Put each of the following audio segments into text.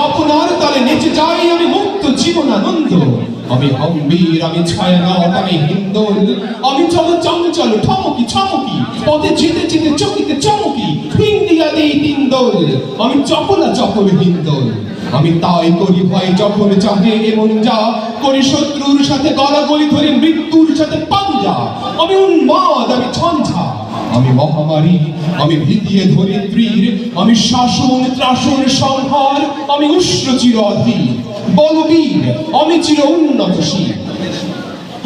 আপনার তালে নেচে যাই আমি মুক্ত জীবনানন্দ। আমি হম্বীর, আমি ছায়ানট, আমি হিন্দোল, আমি চলো চঞ্চল ঠমকি ছমকি, পথে যেতে যেতে চকিতে চমকি, হিন্দিয়া দেই তিন দোল। আমি চপলা চপল হিন্দোল, আমি তাই করি ভয় যখন চাহে এমন যা, করি শত্রুর সাথে গলাগলি ধরে মৃত্যুর সাথে পাঞ্জা। আমি উন্মাদ, আমি ঝঞ্ঝা, আমি মহামারী, আমি ভীতিয়ে ধরিত্রীর, আমি শাসন ত্রাসন সংহার, আমি উষ্ণ চির অধীর বলবীর, আমি চির উন্নতশীল,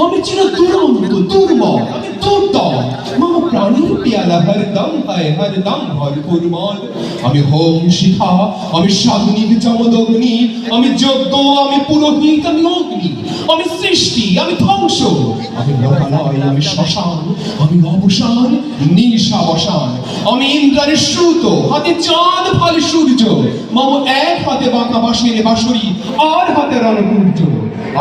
আমি চির দুরন্ত দুর্বল, আমি দুর্দম, মম প্রাণীর পেয়ালা হরদম হয় হরদম ভরপুর মল। আমি হোম শিখা, আমি সাগ্নিক চমদগ্নি, আমি যজ্ঞ, আমি পুরোহিত, আমি অগ্নি, আমি সৃষ্টি, আমি ধ্বংস, আমি লোকালয়, আমি শ্মশান, আমি অবসান নিশাবসান। আমি ইন্দ্রের সুত, হাতে চাঁদ ফালে সূর্য, মম এক হাতে বাঁকা বাঁশের বাঁশরি, আর হাতে রণকুঞ্জ।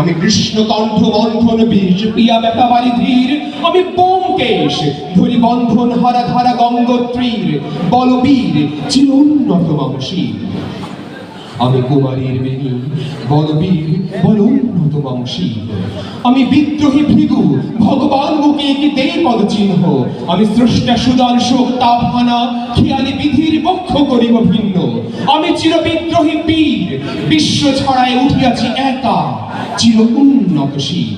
আমি কৃষ্ণ কণ্ঠ বন্ধন বীজ প্রিয়া ব্যথা বাড়ি ধীর, আমি ব্যোমকেশ ধরি বন্ধন হারা ধারা গঙ্গোত্রীর বলবীর চির উন্নত বংশীর। আমি কুমারীর বেণী বলবীর বল উন্নত বংশীর। আমি বিদ্রোহী ভৃগু ভগবান মুখে কি দেই পদ চিহ্ন, আমি স্রষ্টা সুদর্শক তাপহানা খেয়ালি বিধির বক্ষ করিব ভিন্ন। আমি চির বিদ্রোহী বীর বিশ্ব ছড়ায় উঠিয়াছি একা চির উন্নতশীল।